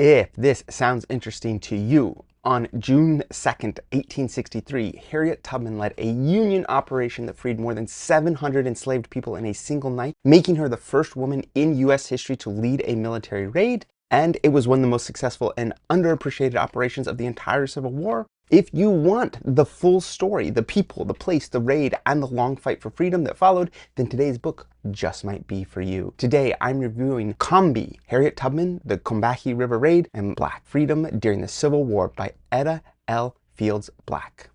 If this sounds interesting to you, on June 2nd, 1863, Harriet Tubman led a Union operation that freed more than 700 enslaved people in a single night, making her the first woman in U.S. history to lead a military raid, and it was one of the most successful and underappreciated operations of the entire Civil War. If you want the full story, the people, the place, the raid, and the long fight for freedom that followed, then today's book just might be for you. Today, I'm reviewing Combee, Harriet Tubman, the Combahee River Raid, and Black Freedom During the Civil War by Edda L. Black.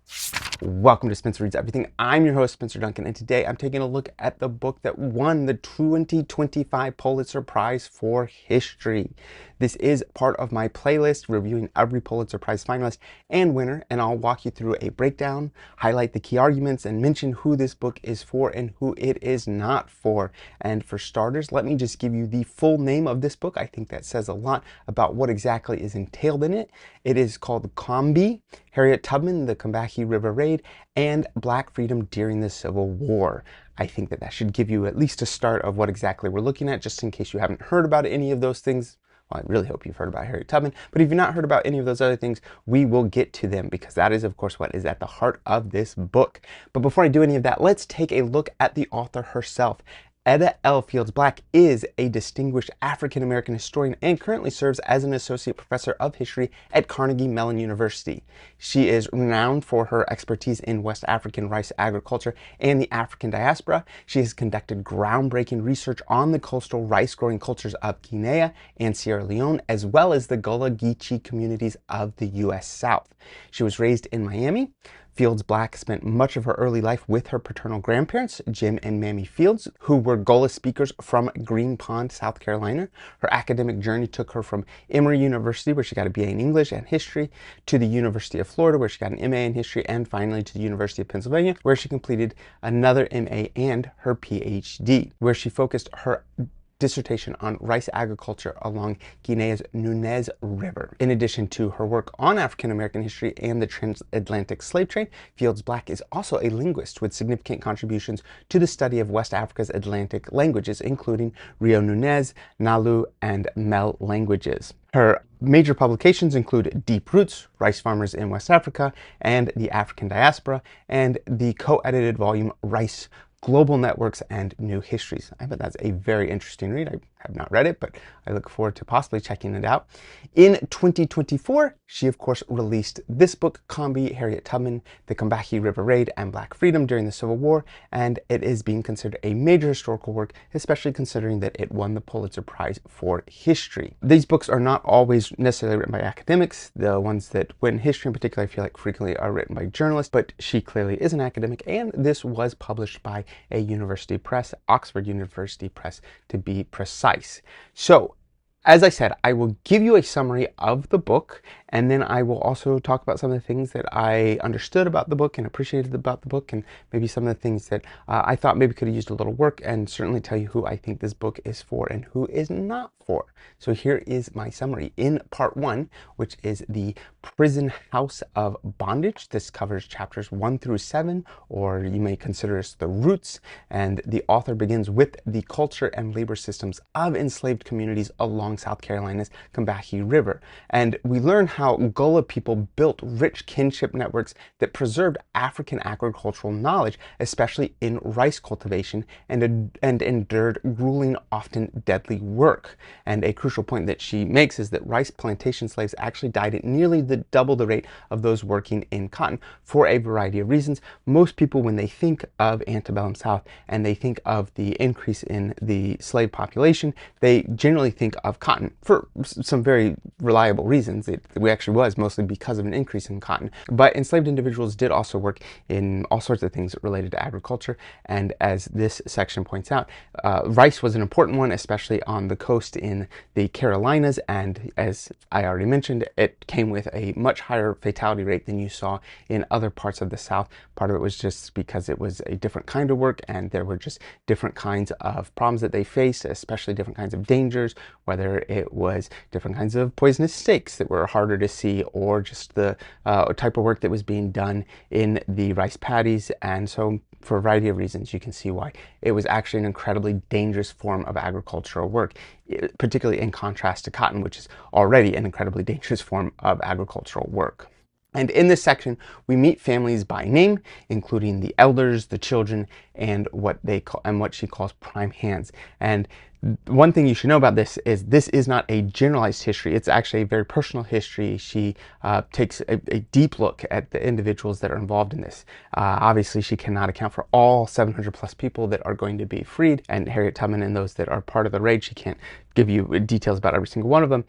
Welcome to Spencer Reads Everything. I'm your host, Spencer Duncan, and today I'm taking a look at the book that won the 2025 Pulitzer Prize for History. This is part of my playlist reviewing every Pulitzer Prize finalist and winner, and I'll walk you through a breakdown, highlight the key arguments, and mention who this book is for and who it is not for. And for starters, let me just give you the full name of this book. I think that says a lot about what exactly is entailed in it. It is called Combee, Harriet Tubman, the Combahee River Raid, and Black Freedom During the Civil War. I think that should give you at least a start of what exactly we're looking at, just in case you haven't heard about any of those things. Well, I really hope you've heard about Harriet Tubman, but if you've not heard about any of those other things, we will get to them because that is, of course, what is at the heart of this book. But before I do any of that, let's take a look at the author herself. Edda L. Black is a distinguished African-American historian and currently serves as an associate professor of history at Carnegie Mellon University. She is renowned for her expertise in West African rice agriculture and the African diaspora. She has conducted groundbreaking research on the coastal rice-growing cultures of Guinea and Sierra Leone, as well as the Gullah Geechee communities of the U.S. South. She was raised in Miami. Black spent much of her early life with her paternal grandparents, Jim and Mamie Fields, who were Gullah speakers from Green Pond, South Carolina. Her academic journey took her from Emory University, where she got a BA in English and History, to the University of Florida, where she got an MA in History, and finally to the University of Pennsylvania, where she completed another MA and her PhD, where she focused her dissertation on rice agriculture along Guinea's Nunez River. In addition to her work on African American history and the transatlantic slave trade, Black is also a linguist with significant contributions to the study of West Africa's Atlantic languages, including Rio Nunez, Nalu, and Mel languages. Her major publications include Deep Roots, Rice Farmers in West Africa and the African Diaspora, and the co-edited volume Rice, Global Networks and New Histories. I bet that's a very interesting read. I have not read it, but I look forward to possibly checking it out. In 2024, she of course released this book, Combee, Harriet Tubman, the Combahee River Raid, and Black Freedom During the Civil War, and it is being considered a major historical work, especially considering that it won the Pulitzer Prize for History. These books are not always necessarily written by academics. The ones that win history in particular, I feel like frequently are written by journalists, but she clearly is an academic, and this was published by a university press, Oxford University Press to be precise. So, as I said, I will give you a summary of the book, and then I will also talk about some of the things that I understood about the book and appreciated about the book, and maybe some of the things that I thought maybe could have used a little work, and certainly tell you who I think this book is for and who is not for. So here is my summary. In part 1, which is the prison house of bondage, this covers chapters 1 through 7, or you may consider this the roots, and the author begins with the culture and labor systems of enslaved communities along South Carolina's Combahee River. And we learn how Gullah people built rich kinship networks that preserved African agricultural knowledge, especially in rice cultivation, and endured grueling, often deadly work. And a crucial point that she makes is that rice plantation slaves actually died at nearly double the rate of those working in cotton for a variety of reasons. Most people, when they think of antebellum South and they think of the increase in the slave population, they generally think of cotton for some very reliable reasons. It actually was mostly because of an increase in cotton. But enslaved individuals did also work in all sorts of things related to agriculture, and as this section points out, rice was an important one, especially on the coast in the Carolinas, and as I already mentioned, it came with a much higher fatality rate than you saw in other parts of the South. Part of it was just because it was a different kind of work, and there were just different kinds of problems that they faced, especially different kinds of dangers, whether it was different kinds of poisonous snakes that were harder harder to see, or just the type of work that was being done in the rice paddies. And so for a variety of reasons, you can see why it was actually an incredibly dangerous form of agricultural work, particularly in contrast to cotton, which is already an incredibly dangerous form of agricultural work. And in this section, we meet families by name, including the elders, the children, and what she calls prime hands. And one thing you should know about this is not a generalized history. It's actually a very personal history. She takes a deep look at the individuals that are involved in this. Obviously, she cannot account for all 700 plus people that are going to be freed, and Harriet Tubman and those that are part of the raid, she can't give you details about every single one of them.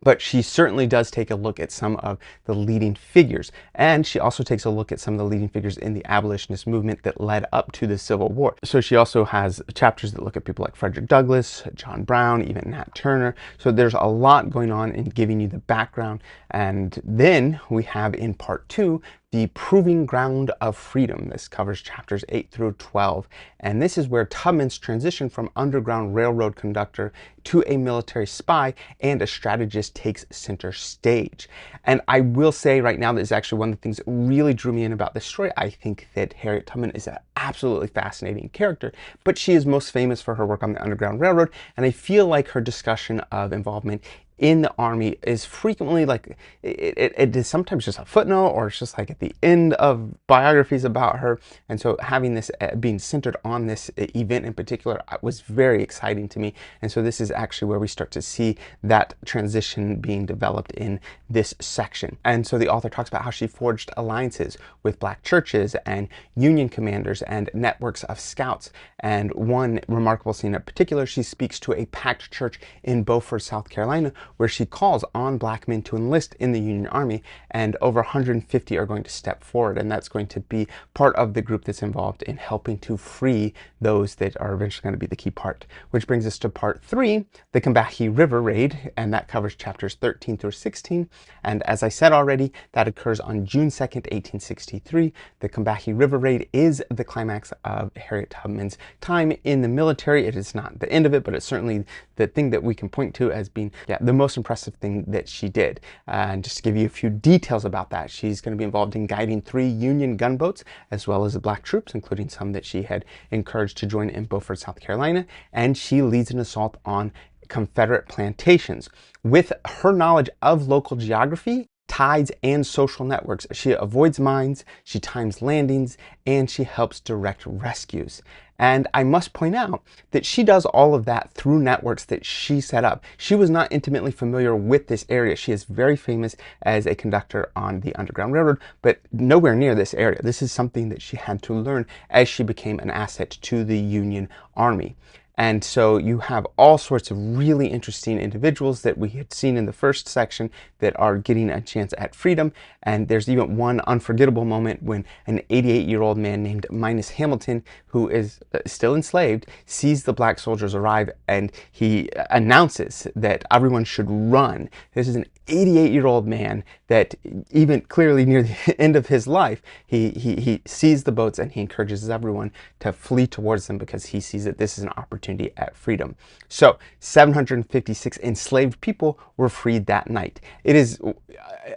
But she certainly does take a look at some of the leading figures. And she also takes a look at some of the leading figures in the abolitionist movement that led up to the Civil War. So she also has chapters that look at people like Frederick Douglass, John Brown, even Nat Turner. So there's a lot going on in giving you the background. And then we have in part 2, the Proving Ground of Freedom. This covers chapters 8 through 12. And this is where Tubman's transition from Underground Railroad conductor to a military spy and a strategist takes center stage. And I will say right now, that is actually one of the things that really drew me in about this story. I think that Harriet Tubman is an absolutely fascinating character, but she is most famous for her work on the Underground Railroad. And I feel like her discussion of involvement in the Army is frequently like, it is sometimes just a footnote, or it's just like at the end of biographies about her. And so having this being centered on this event in particular was very exciting to me. And so this is actually where we start to see that transition being developed in this section. And so the author talks about how she forged alliances with black churches and Union commanders and networks of scouts. And one remarkable scene in particular, she speaks to a packed church in Beaufort, South Carolina, where she calls on black men to enlist in the Union Army, and over 150 are going to step forward, and that's going to be part of the group that's involved in helping to free those that are eventually going to be the key part. Which brings us to part 3, the Combahee River Raid, and that covers chapters 13 through 16. And as I said already, that occurs on June 2nd, 1863. The Combahee River Raid is the climax of Harriet Tubman's time in the military. It is not the end of it, but it's certainly the thing that we can point to as being the most impressive thing that she did. And just to give you a few details about that, she's going to be involved in guiding 3 Union gunboats, as well as the black troops, including some that she had encouraged to join in Beaufort, South Carolina. And she leads an assault on Confederate plantations. With her knowledge of local geography, tides, and social networks, she avoids mines, she times landings, and she helps direct rescues. And I must point out that she does all of that through networks that she set up. She was not intimately familiar with this area. She is very famous as a conductor on the Underground Railroad, but nowhere near this area. This is something that she had to learn as she became an asset to the Union Army. And so you have all sorts of really interesting individuals that we had seen in the first section that are getting a chance at freedom. And there's even one unforgettable moment when an 88-year-old man named Minus Hamilton, who is still enslaved, sees the black soldiers arrive, and he announces that everyone should run. This is an 88-year-old man that even clearly near the end of his life, he sees the boats and he encourages everyone to flee towards them because he sees that this is an opportunity at freedom. So 756 enslaved people were freed that night. It is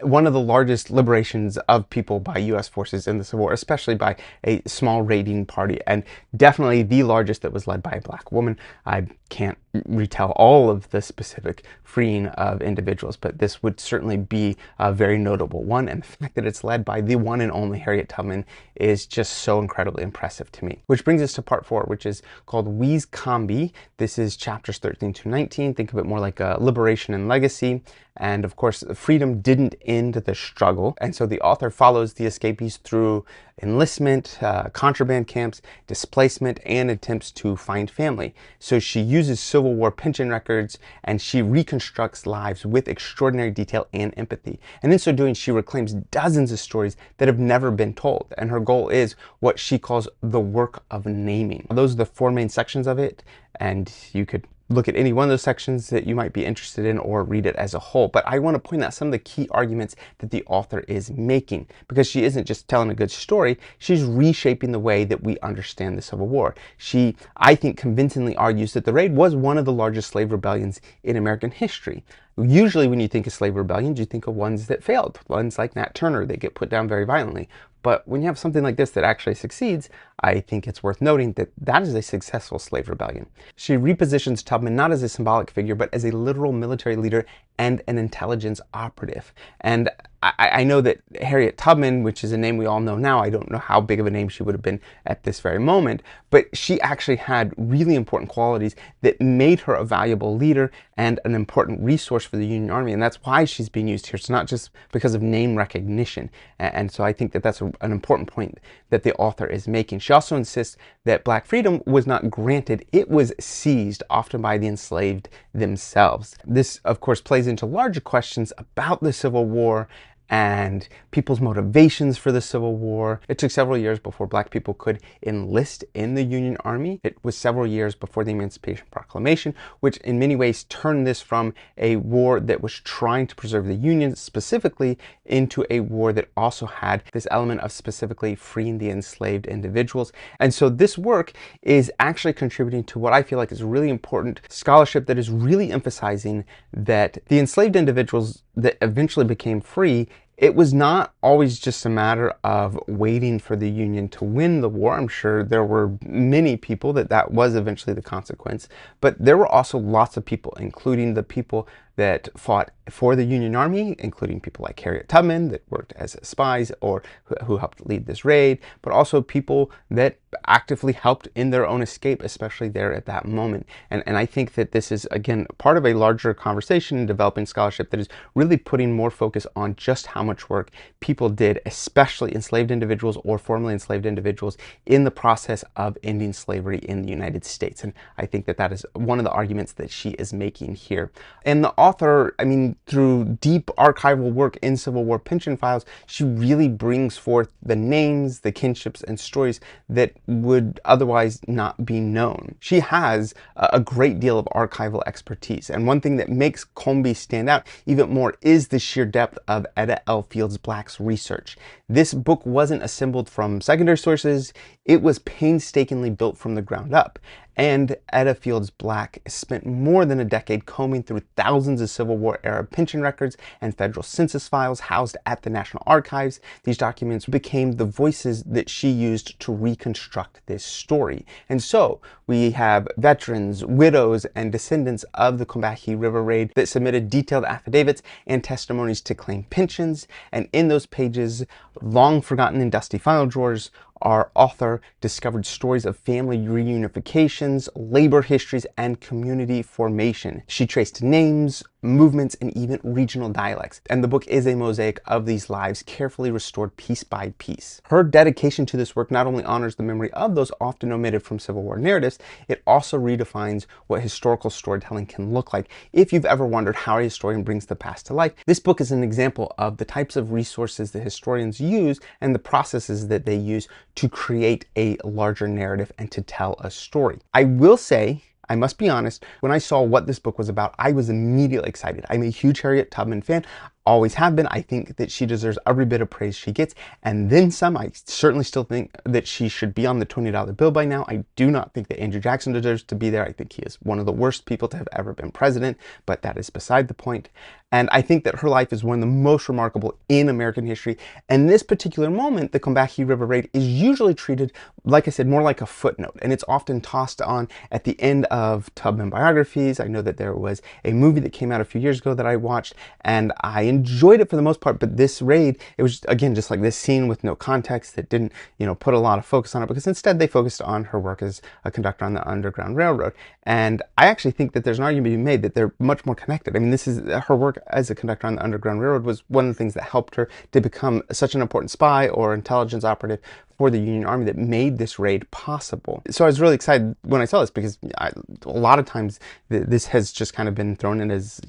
one of the largest liberations of people by U.S. forces in the Civil War, especially by a small raiding party, and definitely the largest that was led by a black woman. I can't retell all of the specific freeing of individuals, but this would certainly be a very notable one. And the fact that it's led by the one and only Harriet Tubman is just so incredibly impressive to me. Which brings us to part 4, which is called We's Combee. This is chapters 13 to 19. Think of it more like a liberation and legacy. And of course, freedom didn't end the struggle. And so the author follows the escapees through enlistment, contraband camps, displacement, and attempts to find family. So she uses Civil War pension records, and she reconstructs lives with extraordinary detail and empathy. And in so doing, she reclaims dozens of stories that have never been told. And her goal is what she calls the work of naming. Those are the 4 main sections of it, and you could look at any one of those sections that you might be interested in or read it as a whole. But I want to point out some of the key arguments that the author is making, because she isn't just telling a good story, she's reshaping the way that we understand the Civil War. She, I think, convincingly argues that the raid was one of the largest slave rebellions in American history. Usually when you think of slave rebellions, you think of ones that failed, ones like Nat Turner that get put down very violently. But when you have something like this that actually succeeds, I think it's worth noting that that is a successful slave rebellion. She repositions Tubman not as a symbolic figure, but as a literal military leader and an intelligence operative. And I know that Harriet Tubman, which is a name we all know now, I don't know how big of a name she would have been at this very moment, but she actually had really important qualities that made her a valuable leader and an important resource for the Union Army. And that's why she's being used here. It's not just because of name recognition. And so I think that that's an important point that the author is making. She also insists that Black freedom was not granted, it was seized, often by the enslaved themselves. This, of course, plays into larger questions about the Civil War and people's motivations for the Civil War. It took several years before Black people could enlist in the Union Army. It was several years before the Emancipation Proclamation, which in many ways turned this from a war that was trying to preserve the Union specifically into a war that also had this element of specifically freeing the enslaved individuals. And so this work is actually contributing to what I feel like is really important scholarship that is really emphasizing that the enslaved individuals that eventually became free, it was not always just a matter of waiting for the Union to win the war. I'm sure there were many people that was eventually the consequence, but there were also lots of people, including the people that fought for the Union Army, including people like Harriet Tubman that worked as spies or who helped lead this raid, but also people that actively helped in their own escape, especially there at that moment. And I think that this is, again, part of a larger conversation in developing scholarship that is really putting more focus on just how much work people did, especially enslaved individuals or formerly enslaved individuals, in the process of ending slavery in the United States. And I think that that is one of the arguments that she is making here. And the author, I mean, through deep archival work in Civil War pension files, she really brings forth the names, the kinships, and stories that would otherwise not be known. She has a great deal of archival expertise, and one thing that makes Combee stand out even more is the sheer depth of Edda L. Black's research. This book wasn't assembled from secondary sources, it was painstakingly built from the ground up. And Edda Black spent more than a decade combing through thousands of Civil War era pension records and federal census files housed at the National Archives. These documents became the voices that she used to reconstruct this story. And so we have veterans, widows, and descendants of the Combahee River Raid that submitted detailed affidavits and testimonies to claim pensions. And in those pages, long forgotten in dusty file drawers, our author discovered stories of family reunifications, labor histories, and community formation. She traced names, movements, and even regional dialects. And the book is a mosaic of these lives, carefully restored piece by piece. Her dedication to this work not only honors the memory of those often omitted from Civil War narratives, it also redefines what historical storytelling can look like. If you've ever wondered how a historian brings the past to life, this book is an example of the types of resources that historians use and the processes that they use to create a larger narrative and to tell a story. I will say, I must be honest, when I saw what this book was about, I was immediately excited. I'm a huge Harriet Tubman fan. Always have been. I think that she deserves every bit of praise she gets, and then some. I certainly still think that she should be on the $20 bill by now. I do not think that Andrew Jackson deserves to be there. I think he is one of the worst people to have ever been president, but that is beside the point. And I think that her life is one of the most remarkable in American history. And this particular moment, the Combahee River Raid, is usually treated, like I said, more like a footnote. And it's often tossed on at the end of Tubman biographies. I know that there was a movie that came out a few years ago that I watched, and I enjoyed it for the most part. But this raid, it was, again, just like this scene with no context that didn't, put a lot of focus on it, because instead they focused on her work as a conductor on the Underground Railroad. And I actually think that there's an argument to be made that they're much more connected. I mean, this is her work as a conductor on the Underground Railroad was one of the things that helped her to become such an important spy or intelligence operative for the Union Army that made this raid possible. So I was really excited when I saw this, because a lot of times this has just kind of been thrown in as,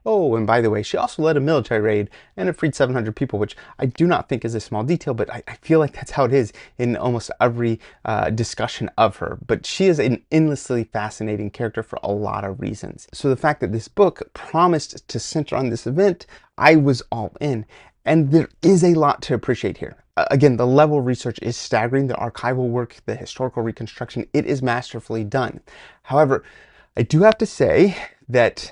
oh, and by the way, she also led a military raid and it freed 700 people, which I do not think is a small detail, but I feel like that's how it is in almost every discussion of her. But she is an endlessly fascinating character for a lot of reasons. So the fact that this book promised to center on this event, I was all in. And there is a lot to appreciate here. Again, the level of research is staggering. The archival work, the historical reconstruction, it is masterfully done. However, I do have to say that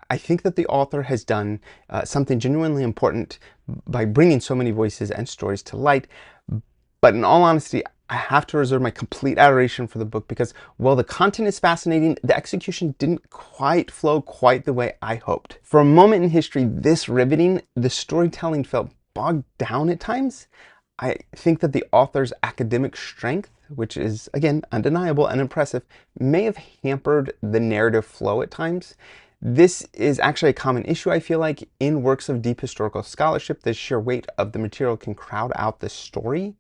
I I think that the author has done something genuinely important by bringing so many voices and stories to light. But in all honesty, I have to reserve my complete adoration for the book because, while the content is fascinating, the execution didn't quite flow quite the way I hoped. For a moment in history this riveting, the storytelling felt bogged down at times. I think that the author's academic strength, which is, again, undeniable and impressive, may have hampered the narrative flow at times. This is actually a common issue, I feel like, in works of deep historical scholarship. The sheer weight of the material can crowd out the story.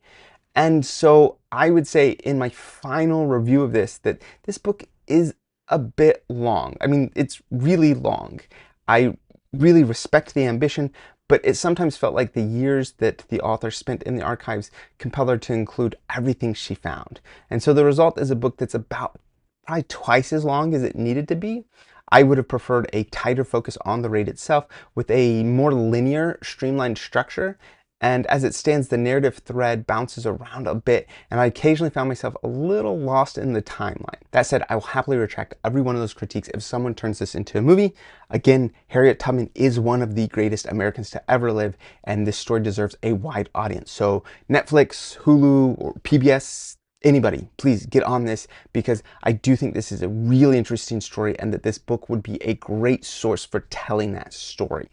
And so I would say in my final review of this that this book is a bit long. I mean, it's really long. I really respect the ambition, but it sometimes felt like the years that the author spent in the archives compelled her to include everything she found. And so the result is a book that's about probably twice as long as it needed to be. I would have preferred a tighter focus on the raid itself with a more linear, streamlined structure. And as it stands, the narrative thread bounces around a bit, and I occasionally found myself a little lost in the timeline. That said, I will happily retract every one of those critiques if someone turns this into a movie. Again, Harriet Tubman is one of the greatest Americans to ever live, and this story deserves a wide audience. So Netflix, Hulu, or PBS, anybody, please get on this, because I do think this is a really interesting story and that this book would be a great source for telling that story.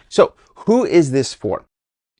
So who is this for?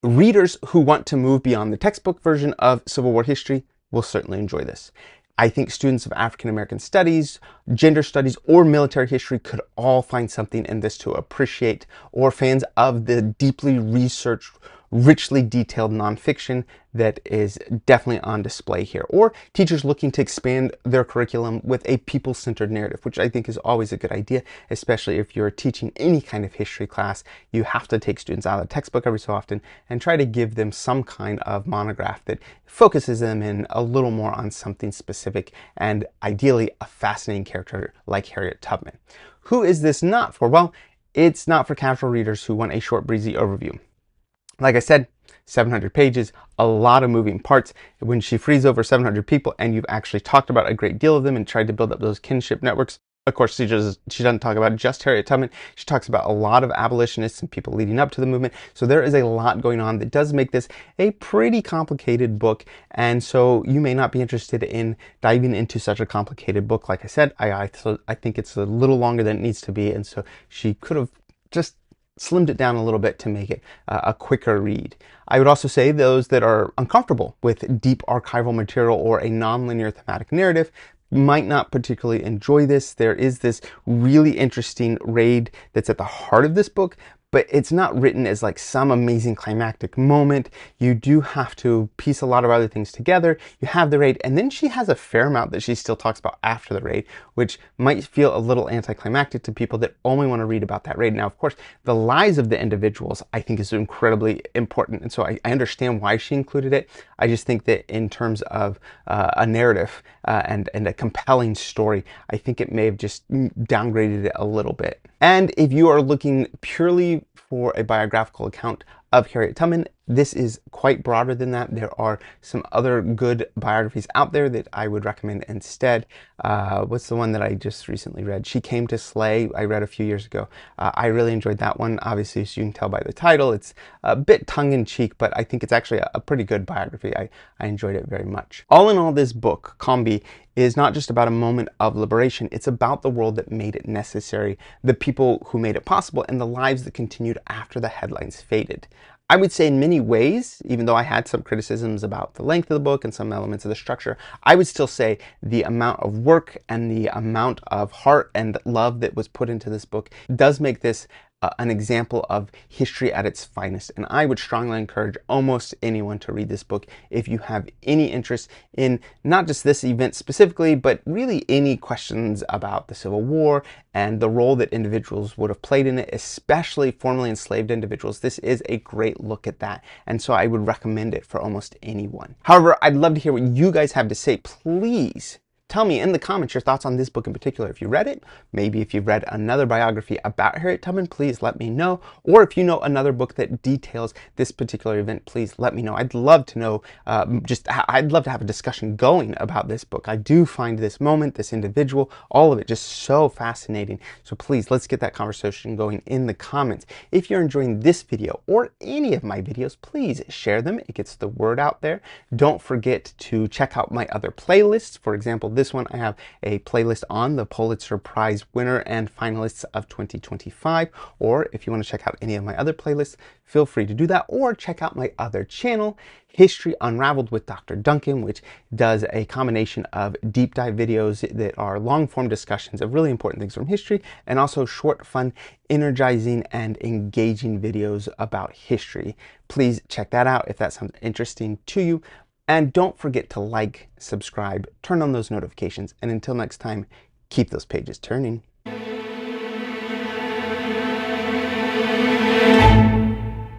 Readers who want to move beyond the textbook version of Civil War history will certainly enjoy this. I think students of African American studies, gender studies, or military history could all find something in this to appreciate, or fans of the deeply researched, richly detailed nonfiction that is definitely on display here, or teachers looking to expand their curriculum with a people-centered narrative, which I think is always a good idea, especially if you're teaching any kind of history class. You have to take students out of the textbook every so often and try to give them some kind of monograph that focuses them in a little more on something specific, and ideally a fascinating character like Harriet Tubman. Who is this not for? Well, it's not for casual readers who want a short, breezy overview. Like I said, 700 pages, a lot of moving parts. When she frees over 700 people and you've actually talked about a great deal of them and tried to build up those kinship networks, of course, she doesn't talk about just Harriet Tubman. She talks about a lot of abolitionists and people leading up to the movement. So there is a lot going on that does make this a pretty complicated book. And so you may not be interested in diving into such a complicated book. Like I said, I think it's a little longer than it needs to be. And so she could have just slimmed it down a little bit to make it a quicker read. I would also say those that are uncomfortable with deep archival material or a non-linear thematic narrative might not particularly enjoy this. There is this really interesting raid that's at the heart of this book, but it's not written as like some amazing climactic moment. You do have to piece a lot of other things together. You have the raid, and then she has a fair amount that she still talks about after the raid, which might feel a little anticlimactic to people that only want to read about that raid. Now, of course, the lives of the individuals I think is incredibly important, and so I understand why she included it. I just think that in terms of a narrative and a compelling story, I think it may have just downgraded it a little bit. And if you are looking purely for a biographical account of Harriet Tubman, this is quite broader than that. There are some other good biographies out there that I would recommend instead. What's the one that I just recently read? She Came to Slay, I read a few years ago. I really enjoyed that one. Obviously, as you can tell by the title, it's a bit tongue-in-cheek, but I think it's actually a pretty good biography. I enjoyed it very much. All in all, this book, Combee, is not just about a moment of liberation. It's about the world that made it necessary, the people who made it possible, and the lives that continued after the headlines faded. I would say in many ways, even though I had some criticisms about the length of the book and some elements of the structure, I would still say the amount of work and the amount of heart and love that was put into this book does make this an example of history at its finest. And I would strongly encourage almost anyone to read this book if you have any interest in not just this event specifically, but really any questions about the Civil War and the role that individuals would have played in it, especially formerly enslaved individuals. This is a great look at that. And so I would recommend it for almost anyone. However, I'd love to hear what you guys have to say. Please Tell me in the comments your thoughts on this book in particular. If you read it, maybe if you've read another biography about Harriet Tubman, please let me know. Or if you know another book that details this particular event, please let me know. I'd love to know, I'd love to have a discussion going about this book. I do find this moment, this individual, all of it just so fascinating. So please, let's get that conversation going in the comments. If you're enjoying this video or any of my videos, please share them. It gets the word out there. Don't forget to check out my other playlists. For example, this one, I have a playlist on the Pulitzer Prize winner and finalists of 2025. Or if you want to check out any of my other playlists, feel free to do that. Or check out my other channel, History Unraveled with Dr. Duncan, which does a combination of deep dive videos that are long form discussions of really important things from history, and also short, fun, energizing, and engaging videos about history. Please check that out if that sounds interesting to you. And don't forget to like, subscribe, turn on those notifications, and until next time, keep those pages turning.